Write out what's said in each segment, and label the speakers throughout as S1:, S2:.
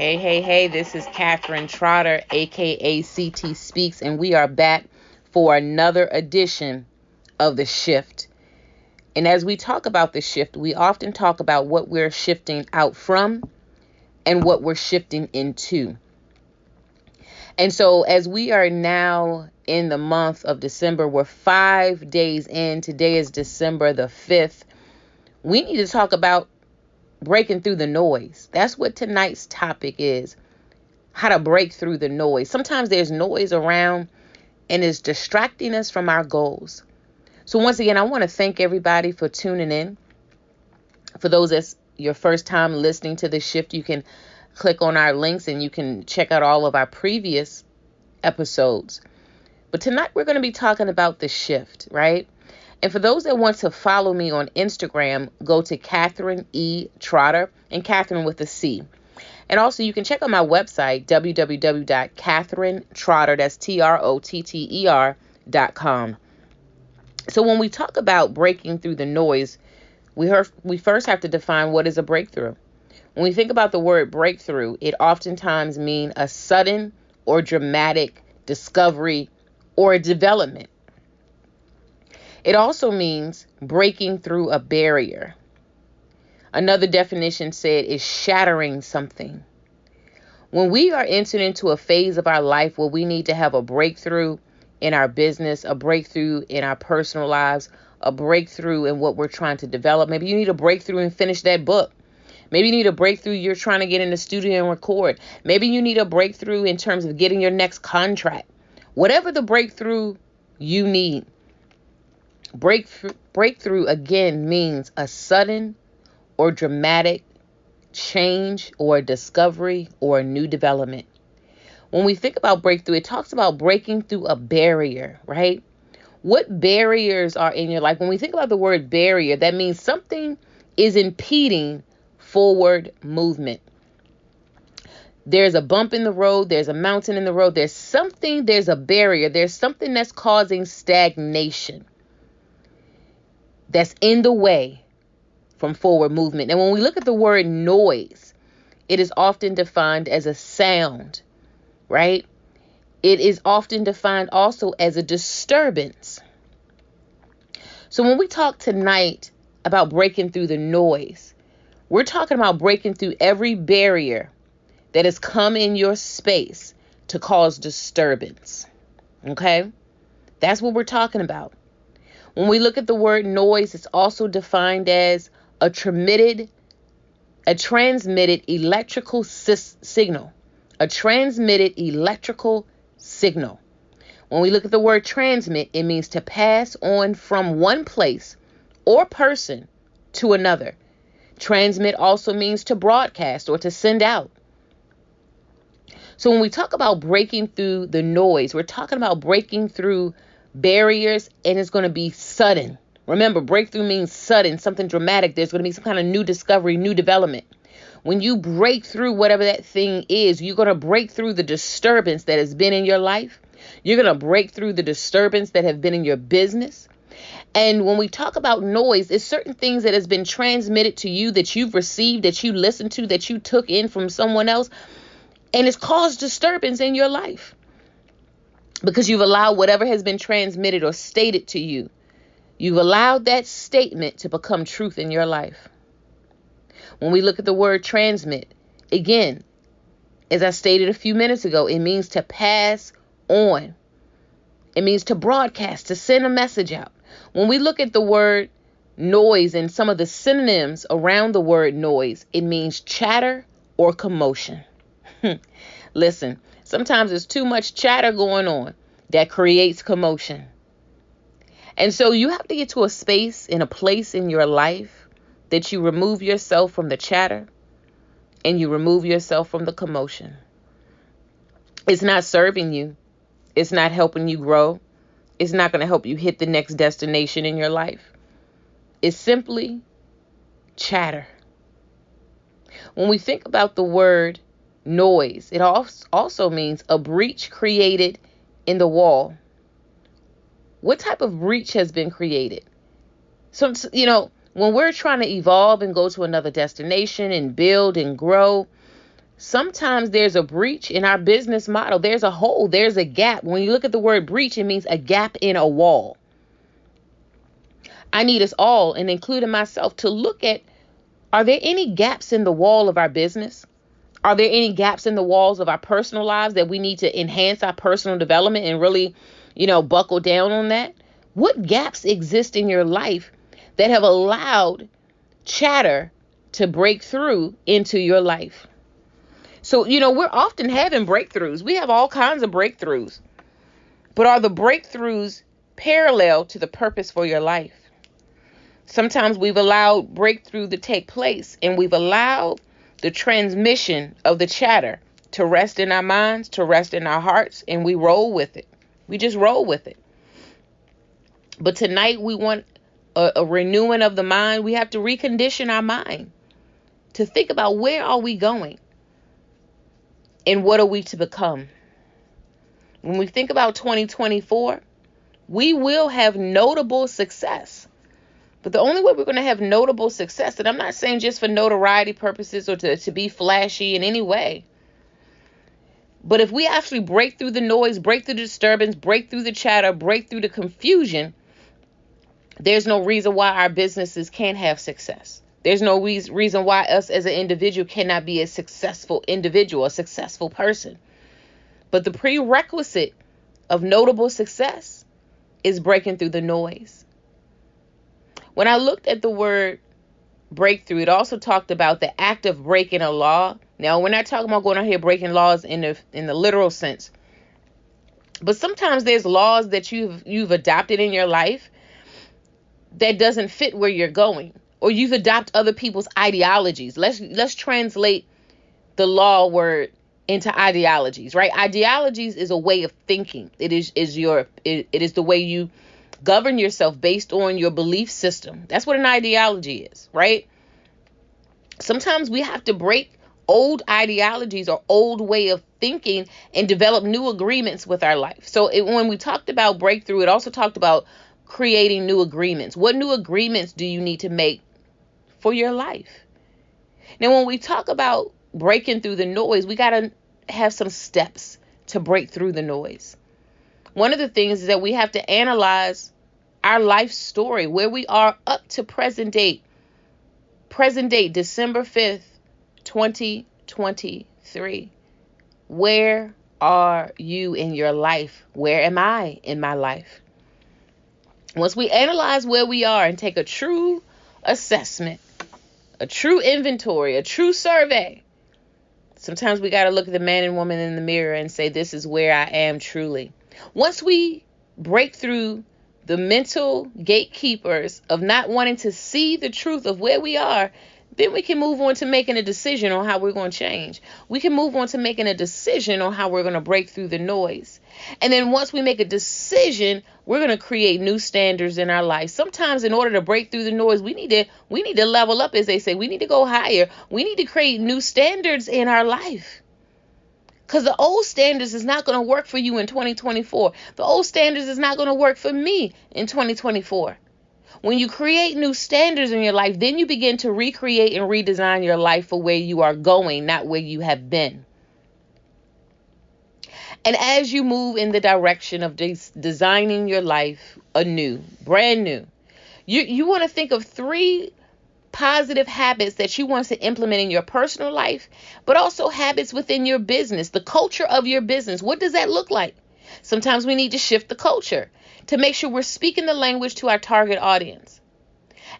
S1: Hey, this is Catherine Trotter, aka CT Speaks, and we are back for another edition of The Shift. And as we talk about the shift, we often talk about what we're shifting out from and what we're shifting into. And so as we are now in the month of December, we're 5 days in. Today is December the 5th. We need to talk about breaking through the noise. That's what tonight's topic is. How to break through the noise. Sometimes there's noise around and it's distracting us from our goals. So once again, I want to thank everybody for tuning in. For those that's your first time listening to The Shift, you can click on our links and you can check out all of our previous episodes. But tonight we're going to be talking about the shift, right? And for those that want to follow me on Instagram, go to Catherine E. Trotter, and Catherine with a C. And also you can check out my website, www.catherinetrotter, that's TROTTER.com. So when we talk about breaking through the noise, we first have to define what is a breakthrough. When we think about the word breakthrough, it oftentimes means a sudden or dramatic discovery or development. It also means breaking through a barrier. Another definition said is shattering something. When we are entering into a phase of our life where we need to have a breakthrough in our business, a breakthrough in our personal lives, a breakthrough in what we're trying to develop. Maybe you need a breakthrough and finish that book. Maybe you need a breakthrough, you're trying to get in the studio and record. Maybe you need a breakthrough in terms of getting your next contract. Whatever the breakthrough you need. Breakthrough again means a sudden or dramatic change or a discovery or a new development. When we think about breakthrough, it talks about breaking through a barrier, right? What barriers are in your life? When we think about the word barrier, that means something is impeding forward movement. There's a bump in the road. There's a mountain in the road. There's a barrier. There's something that's causing stagnation. That's in the way from forward movement. And when we look at the word noise, it is often defined as a sound, right? It is often defined also as a disturbance. So when we talk tonight about breaking through the noise, we're talking about breaking through every barrier that has come in your space to cause disturbance. Okay? That's what we're talking about. When we look at the word noise, it's also defined as a transmitted electrical signal. A transmitted electrical signal. When we look at the word transmit, it means to pass on from one place or person to another. Transmit also means to broadcast or to send out. So when we talk about breaking through the noise, we're talking about breaking through barriers, and it's going to be sudden. Remember, breakthrough means sudden, something dramatic. There's going to be some kind of new discovery, new development. When you break through whatever that thing is, you're going to break through the disturbance that has been in your life. You're going to break through the disturbance that have been in your business. And when we talk about noise, it's certain things that has been transmitted to you, that you've received, that you listened to, that you took in from someone else, and it's caused disturbance in your life. Because you've allowed whatever has been transmitted or stated to you, you've allowed that statement to become truth in your life. When we look at the word transmit, again, as I stated a few minutes ago, it means to pass on. It means to broadcast, to send a message out. When we look at the word noise and some of the synonyms around the word noise, it means chatter or commotion. Listen, sometimes there's too much chatter going on that creates commotion. And so you have to get to a space and a place in your life that you remove yourself from the chatter and you remove yourself from the commotion. It's not serving you. It's not helping you grow. It's not going to help you hit the next destination in your life. It's simply chatter. When we think about the word noise, it also means a breach created in the wall. What type of breach has been created? So, when we're trying to evolve and go to another destination and build and grow, Sometimes there's a breach in our business model. There's a hole. There's a gap. When you look at the word breach, it means a gap in a wall. I need us all, and including myself, to look at, are there any gaps in the wall of our business? Are there any gaps in the walls of our personal lives that we need to enhance our personal development and really, buckle down on that? What gaps exist in your life that have allowed chatter to break through into your life? So, we're often having breakthroughs. We have all kinds of breakthroughs. But are the breakthroughs parallel to the purpose for your life? Sometimes we've allowed breakthrough to take place, and we've allowed the transmission of the chatter to rest in our minds, to rest in our hearts, and we roll with it. We just roll with it. But tonight we want a renewing of the mind. We have to recondition our mind to think about, where are we going and what are we to become? When we think about 2024, we will have notable success. But the only way we're going to have notable success, and I'm not saying just for notoriety purposes or to be flashy in any way, but if we actually break through the noise, break through the disturbance, break through the chatter, break through the confusion, there's no reason why our businesses can't have success. There's no reason why us as an individual cannot be a successful individual, a successful person. But the prerequisite of notable success is breaking through the noise. When I looked at the word breakthrough, it also talked about the act of breaking a law. Now, we're not talking about going out here breaking laws in the literal sense. But sometimes there's laws that you've adopted in your life that doesn't fit where you're going, or you've adopted other people's ideologies. Let's translate the law word into ideologies, right? Ideologies is a way of thinking. It is the way you govern yourself based on your belief system. That's what an ideology is, right? Sometimes we have to break old ideologies or old way of thinking and develop new agreements with our life. So when we talked about breakthrough, it also talked about creating new agreements. What new agreements do you need to make for your life? Now, when we talk about breaking through the noise, we got to have some steps to break through the noise. One of the things is that we have to analyze our life story, where we are up to present date, December 5th, 2023. Where are you in your life? Where am I in my life? Once we analyze where we are and take a true assessment, a true inventory, a true survey, sometimes we got to look at the man and woman in the mirror and say, this is where I am truly. Once we break through the mental gatekeepers of not wanting to see the truth of where we are, then we can move on to making a decision on how we're going to change. We can move on to making a decision on how we're going to break through the noise. And then once we make a decision, we're going to create new standards in our life. Sometimes in order to break through the noise, we need to level up, as they say. We need to go higher. We need to create new standards in our life. Because the old standards is not going to work for you in 2024. The old standards is not going to work for me in 2024. When you create new standards in your life, then you begin to recreate and redesign your life for where you are going, not where you have been. And as you move in the direction of designing your life anew, brand new, you want to think of 3 positive habits that you want to implement in your personal life, but also habits within your business, the culture of your business. What does that look like? Sometimes we need to shift the culture to make sure we're speaking the language to our target audience.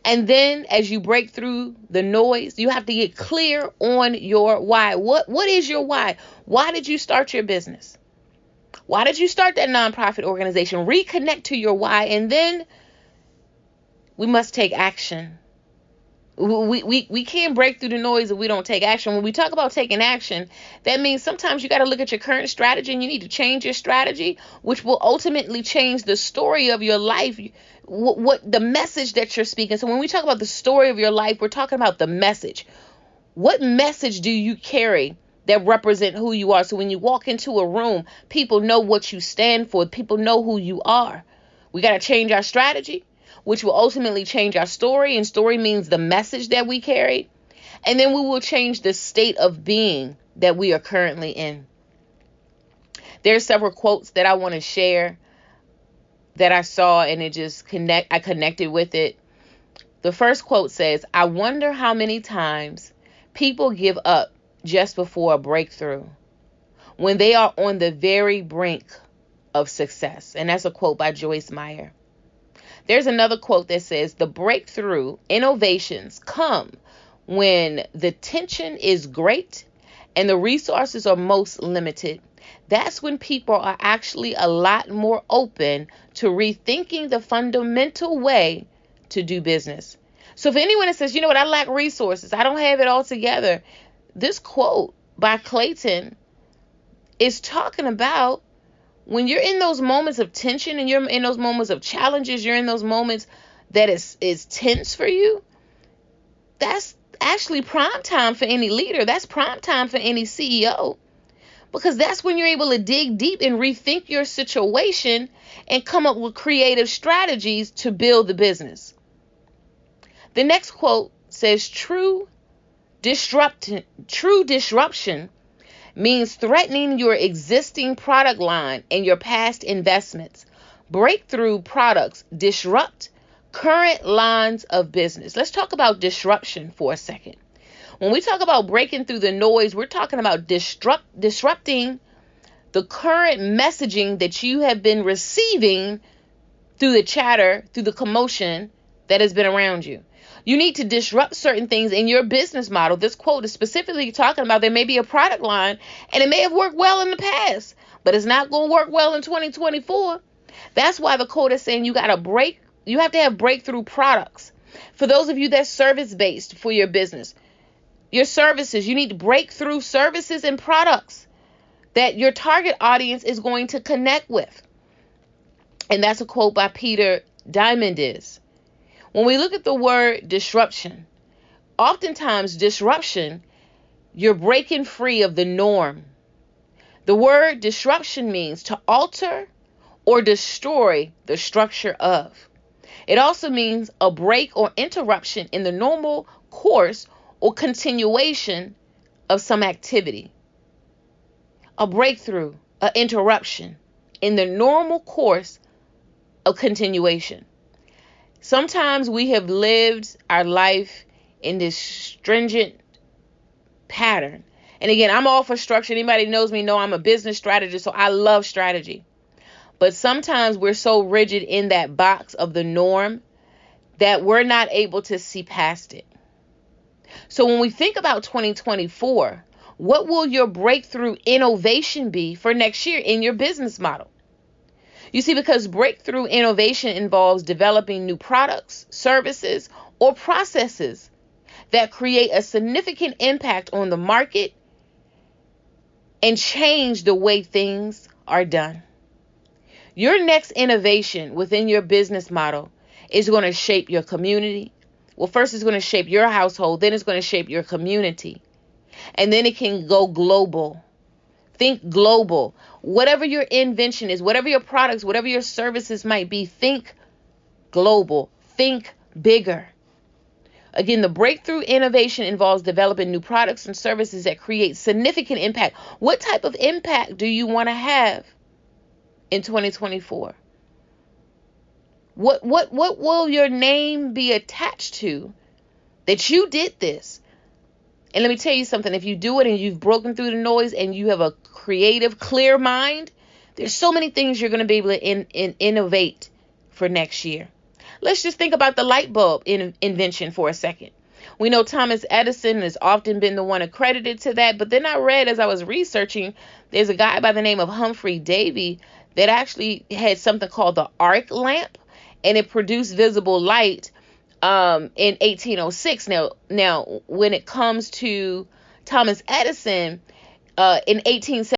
S1: And then as you break through the noise, you have to get clear on your why. What is your why? Why did you start your business? Why did you start that nonprofit organization? Reconnect to your why, and then we must take action. We can't break through the noise if we don't take action. When we talk about taking action, that means sometimes you got to look at your current strategy and you need to change your strategy, which will ultimately change the story of your life, what the message that you're speaking. So when we talk about the story of your life, we're talking about the message. What message do you carry that represent who you are? So when you walk into a room, people know what you stand for. People know who you are. We got to change our strategy, which will ultimately change our story. And story means the message that we carry. And then we will change the state of being that we are currently in. There's several quotes that I want to share that I saw, and I connected with it. The first quote says, "I wonder how many times people give up just before a breakthrough when they are on the very brink of success." And that's a quote by Joyce Meyer. There's another quote that says, "The breakthrough innovations come when the tension is great and the resources are most limited. That's when people are actually a lot more open to rethinking the fundamental way to do business." So if anyone that says, you know what, I lack resources, I don't have it all together, this quote by Clayton is talking about when you're in those moments of tension and you're in those moments of challenges, you're in those moments that is tense for you, that's actually prime time for any leader. That's prime time for any CEO, because that's when you're able to dig deep and rethink your situation and come up with creative strategies to build the business. The next quote says, true disruption means threatening your existing product line and your past investments. Breakthrough products disrupt current lines of business. Let's talk about disruption for a second. When we talk about breaking through the noise, we're talking about disrupting the current messaging that you have been receiving through the chatter, through the commotion that has been around you. You need to disrupt certain things in your business model. This quote is specifically talking about there may be a product line and it may have worked well in the past, but it's not going to work well in 2024. That's why the quote is saying you have to have breakthrough products. For those of you that's service-based for your business, your services, you need breakthrough services and products that your target audience is going to connect with. And that's a quote by Peter Diamandis. When we look at the word disruption, oftentimes disruption, you're breaking free of the norm. The word disruption means to alter or destroy the structure of. It also means a break or interruption in the normal course or continuation of some activity. A breakthrough, an interruption in the normal course of continuation. Sometimes we have lived our life in this stringent pattern. And again, I'm all for structure. Anybody knows me know I'm a business strategist, so I love strategy. But sometimes we're so rigid in that box of the norm that we're not able to see past it. So when we think about 2024, what will your breakthrough innovation be for next year in your business model? You see, because breakthrough innovation involves developing new products, services, or processes that create a significant impact on the market and change the way things are done. Your next innovation within your business model is going to shape your community. Well, first it's going to shape your household, then it's going to shape your community. And then it can go global. Think global. Whatever your invention is, whatever your products, whatever your services might be, think global. Think bigger. Again, the breakthrough innovation involves developing new products and services that create significant impact. What type of impact do you want to have in 2024? What will your name be attached to that you did this? And let me tell you something, if you do it and you've broken through the noise and you have a creative, clear mind, there's so many things you're going to be able to innovate for next year. Let's just think about the light bulb invention for a second. We know Thomas Edison has often been the one accredited to that, but then I read as I was researching, there's a guy by the name of Humphrey Davy that actually had something called the arc lamp, and it produced visible light in 1806. Now, when it comes to Thomas Edison, in 1870,